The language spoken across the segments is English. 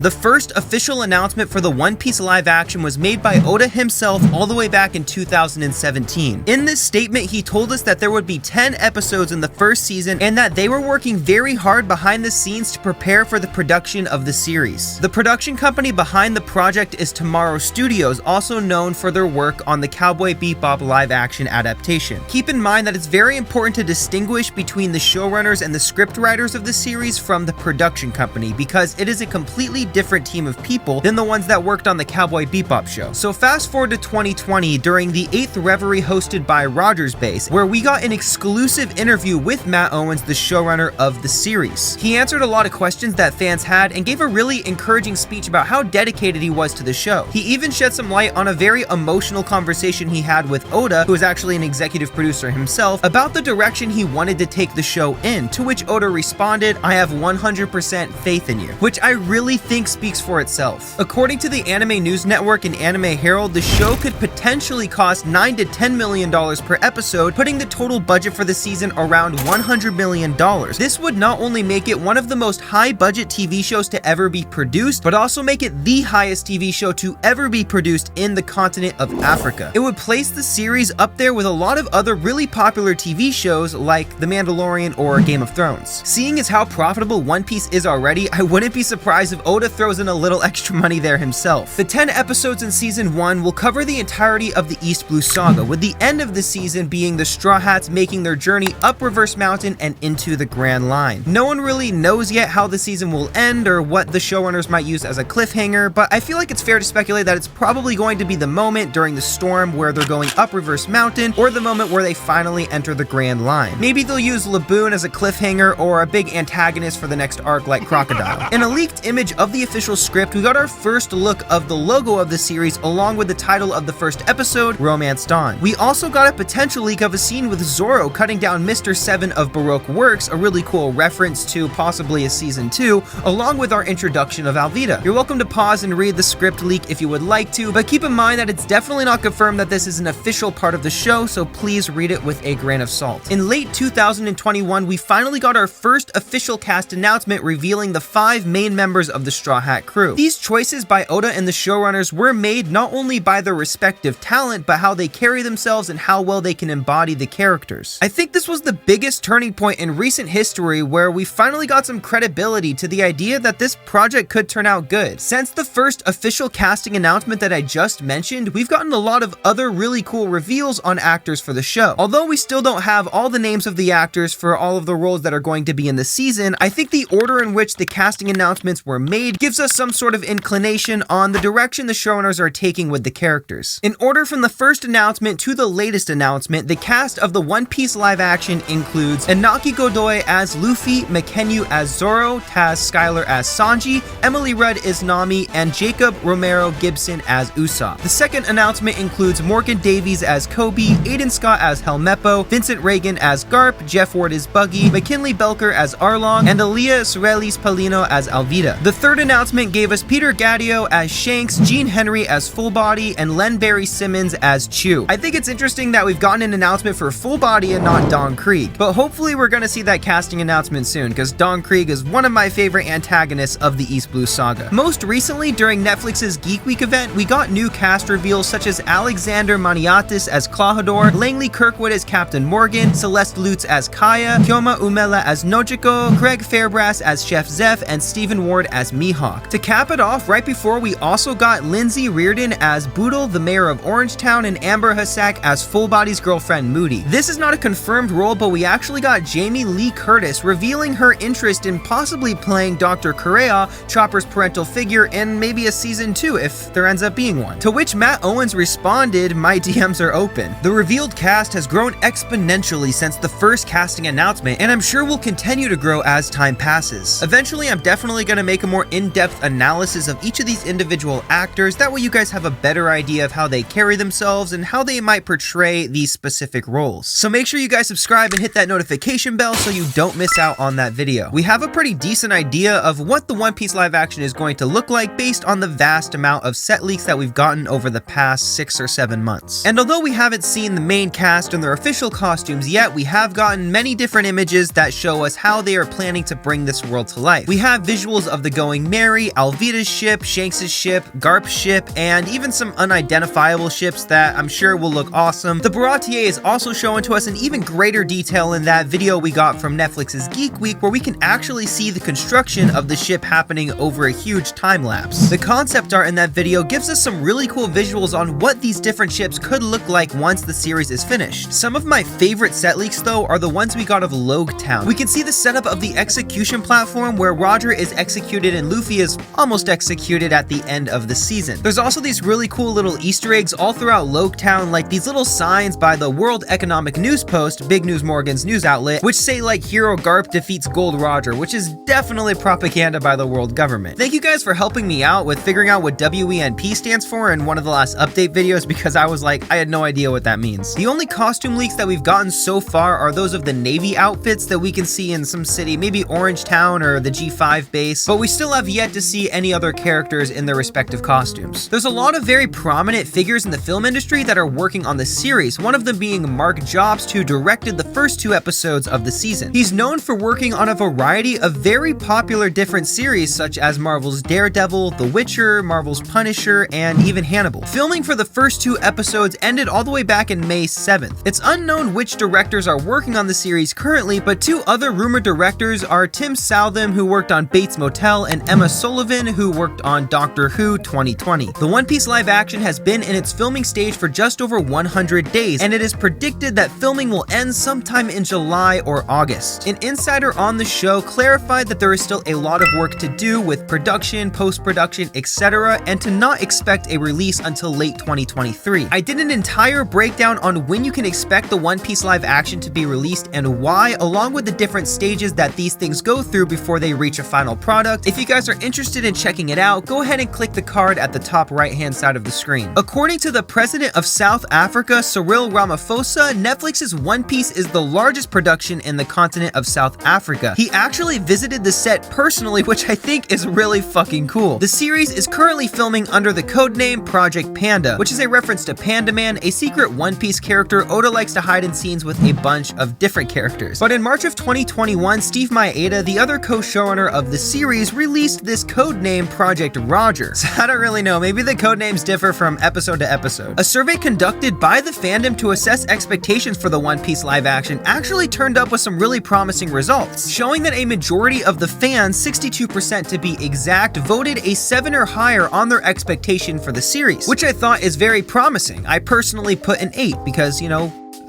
The first official announcement for the One Piece live action was made by Oda himself all the way back in 2017. In this statement, he told us that there would be 10 episodes in the first season and that they were working very hard behind the scenes to prepare for the production of the series. The production company behind the project is Tomorrow Studios, also known for their work on the Cowboy Bebop live action adaptation. Keep in mind that it's very important to distinguish between the showrunners and the scriptwriters of the series from the production company, because it is a completely different team of people than the ones that worked on the Cowboy Bebop show. So fast forward to 2020 during the 8th Reverie hosted by Rogers Base, where we got an exclusive interview with Matt Owens, the showrunner of the series. He answered a lot of questions that fans had and gave a really encouraging speech about how dedicated he was to the show. He even shed some light on a very emotional conversation he had with Oda, who is actually an executive producer himself, about the direction he wanted to take the show in, to which Oda responded, "I have 100% faith in you," which I really think speaks for itself. According to the Anime News Network and Anime Herald, the show could potentially cost $9 to $10 million per episode, putting the total budget for the season around $100 million. This would not only make it one of the most high-budget TV shows to ever be produced, but also make it the highest TV show to ever be produced in the continent of Africa. It would place the series up there with a lot of other really popular TV shows like The Mandalorian or Game of Thrones. Seeing as how profitable One Piece is already, I wouldn't be surprised if Oda throws in a little extra money there himself. The 10 episodes in Season 1 will cover the entirety of the East Blue Saga, with the end of the season being the Straw Hats making their journey up Reverse Mountain and into the Grand Line. No one really knows yet how the season will end or what the showrunners might use as a cliffhanger, but I feel like it's fair to speculate that it's probably going to be the moment during the storm where they're going up Reverse Mountain, or the moment where they finally enter the Grand Line. Maybe they'll use Laboon as a cliffhanger or a big antagonist for the next arc like Crocodile. In a leaked image of the official script, we got our first look of the logo of the series along with the title of the first episode, Romance Dawn. We also got a potential leak of a scene with Zoro cutting down Mr. 7 of Baroque Works, a really cool reference to possibly a season 2, along with our introduction of Alvida. You're welcome to pause and read the script leak if you would like to, but keep in mind that it's definitely not confirmed that this is an official part of the show, so please read it with a grain of salt. In late 2021, we finally got our first official cast announcement revealing the 5 main members of the Straw Hat crew. These choices by Oda and the showrunners were made not only by their respective talent, but how they carry themselves and how well they can embody the characters. I think this was the biggest turning point in recent history where we finally got some credibility to the idea that this project could turn out good. Since the first official casting announcement that I just mentioned, we've gotten a lot of other really cool reveals on actors for the show. Although we still don't have all the names of the actors for all of the roles that are going to be in the season, I think the order in which the casting announcements were made gives us some sort of inclination on the direction the showrunners are taking with the characters. In order from the first announcement to the latest announcement, the cast of the One Piece live action includes Inaki Godoy as Luffy, Makenyu as Zoro, Taz Skylar as Sanji, Emily Rudd as Nami, and Jacob Romero Gibson as Usopp. The second announcement includes Morgan Davies as Kobe, Aiden Scott as Helmeppo, Vincent Reagan as Garp, Jeff Ward as Buggy, McKinley Belker as Arlong, and Aaliyah Sorelis Palino as Alvida. The third announcement gave us Peter Gadio as Shanks, Gene Henry as Full Body, and Len Barry Simmons as Chew. I think it's interesting that we've gotten an announcement for Full Body and not Don Krieg, but hopefully we're gonna see that casting announcement soon, because Don Krieg is one of my favorite antagonists of the East Blue Saga. Most recently, during Netflix's Geek Week event, we got new cast reveals such as Alexander Maniatis as Klahadore, Langley Kirkwood as Captain Morgan, Celeste Lutz as Kaya, Kyoma Umela as Nojiko, Craig Fairbrass as Chef Zeph, and Stephen Ward as Mihawk. To cap it off, right before we also got Lindsay Reardon as Boodle, the mayor of Orangetown, and Amber Hassack as Full Body's girlfriend Moody. This is not a confirmed role, but we actually got Jamie Lee Curtis revealing her interest in possibly playing Dr. Correa, Chopper's parental figure, in maybe a season 2 if there ends up being one. To which Matt Owens responded, "My DMs are open." The revealed cast has grown exponentially since the first casting announcement, and I'm sure will continue to grow as time passes. Eventually, I'm definitely going to make a more in-depth analysis of each of these individual actors, that way you guys have a better idea of how they carry themselves and how they might portray these specific roles. So make sure you guys subscribe and hit that notification bell so you don't miss out on that video. We have a pretty decent idea of what the One Piece live action is going to look like based on the vast amount of set leaks that we've gotten over the past 6 or 7 months. And although we haven't seen the main cast in their official costumes yet, we have gotten many different images that show us how they are planning to bring this world to life. We have visuals of the going Mary, Alvida's ship, Shanks' ship, Garp's ship, and even some unidentifiable ships that I'm sure will look awesome. The Baratier is also shown to us in even greater detail in that video we got from Netflix's Geek Week, where we can actually see the construction of the ship happening over a huge time lapse. The concept art in that video gives us some really cool visuals on what these different ships could look like once the series is finished. Some of my favorite set leaks though are the ones we got of Logue Town. We can see the setup of the execution platform where Roger is executed and Luffy is almost executed at the end of the season. There's also these really cool little Easter eggs all throughout Logue Town, like these little signs by the World Economic News Post, Big News Morgan's news outlet, which say like Hero Garp defeats Gold Roger, which is definitely propaganda by the world government. Thank you guys for helping me out with figuring out what WENP stands for in one of the last update videos, because I had no idea what that means. The only costume leaks that we've gotten so far are those of the Navy outfits that we can see in some city, maybe Orange Town or the G5 base, but we still have yet to see any other characters in their respective costumes. There's a lot of very prominent figures in the film industry that are working on the series, one of them being Mark Jobst, who directed the first 2 episodes of the season. He's known for working on a variety of very popular different series such as Marvel's Daredevil, The Witcher, Marvel's Punisher, and even Hannibal. Filming for the first 2 episodes ended all the way back in May 7th. It's unknown which directors are working on the series currently, but 2 other rumored directors are Tim Southam, who worked on Bates Motel, and Emma Sullivan, who worked on Doctor Who 2020. The One Piece live action has been in its filming stage for just over 100 days, and it is predicted that filming will end sometime in July or August. An insider on the show clarified that there is still a lot of work to do with production, post-production, etc., and to not expect a release until late 2023. I did an entire breakdown on when you can expect the One Piece live action to be released and why, along with the different stages that these things go through before they reach a final product. If you guys are interested in checking it out, go ahead and click the card at the top right hand side of the screen. According to the president of South Africa, Cyril Ramaphosa, Netflix's One Piece is the largest production in the continent of South Africa. He actually visited the set personally, which I think is really fucking cool. The series is currently filming under the codename Project Panda, which is a reference to Panda Man, a secret One Piece character Oda likes to hide in scenes with a bunch of different characters. But in March of 2021, Steve Maeda, the other co-showrunner of the series, released this codename Project Roger. So I don't really know, maybe the codenames differ from episode to episode. A survey conducted by the fandom to assess expectations for the One Piece live action actually turned up with some really promising results, showing that a majority of the fans, 62% to be exact, voted a 7 or higher on their expectation for the series, which I thought is very promising. I personally put an 8 because,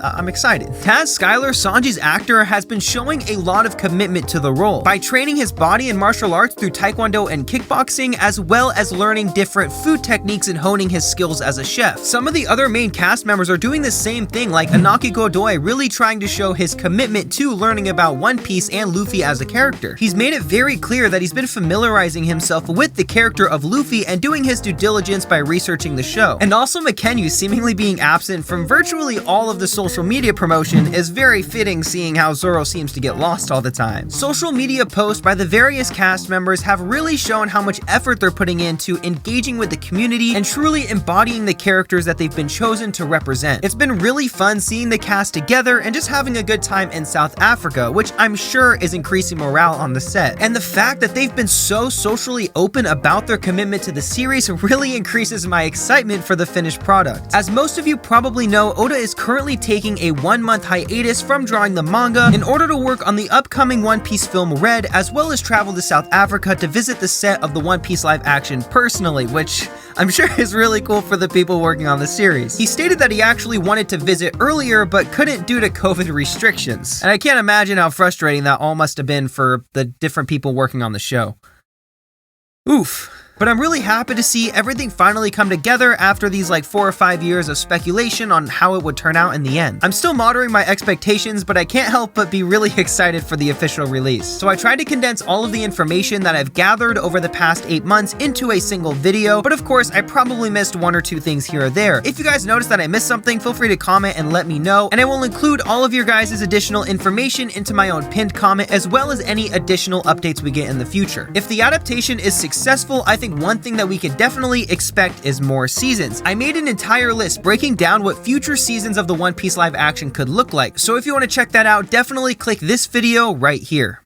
I'm excited. Taz Skylar, Sanji's actor, has been showing a lot of commitment to the role by training his body in martial arts through taekwondo and kickboxing, as well as learning different food techniques and honing his skills as a chef. Some of the other main cast members are doing the same thing, like Anaki Godoy really trying to show his commitment to learning about One Piece and Luffy as a character. He's made it very clear that he's been familiarizing himself with the character of Luffy and doing his due diligence by researching the show. And also McKenna seemingly being absent from virtually all of the social media promotion is very fitting, seeing how Zoro seems to get lost all the time. Social media posts by the various cast members have really shown how much effort they're putting into engaging with the community and truly embodying the characters that they've been chosen to represent. It's been really fun seeing the cast together and just having a good time in South Africa, which I'm sure is increasing morale on the set. And the fact that they've been so socially open about their commitment to the series really increases my excitement for the finished product. As most of you probably know, Oda is currently taking a 1-month hiatus from drawing the manga in order to work on the upcoming One Piece film Red, as well as travel to South Africa to visit the set of the One Piece live action personally, which I'm sure is really cool for the people working on the series. He stated that he actually wanted to visit earlier but couldn't due to COVID restrictions. And I can't imagine how frustrating that all must have been for the different people working on the show. Oof. But I'm really happy to see everything finally come together after these 4 or 5 years of speculation on how it would turn out in the end. I'm still moderating my expectations, but I can't help but be really excited for the official release. So I tried to condense all of the information that I've gathered over the past 8 months into a single video, but of course I probably missed 1 or 2 things here or there. If you guys notice that I missed something, feel free to comment and let me know, and I will include all of your guys' additional information into my own pinned comment, as well as any additional updates we get in the future. If the adaptation is successful, I think one thing that we could definitely expect is more seasons. I made an entire list breaking down what future seasons of the One Piece live action could look like, so if you want to check that out, definitely click this video right here.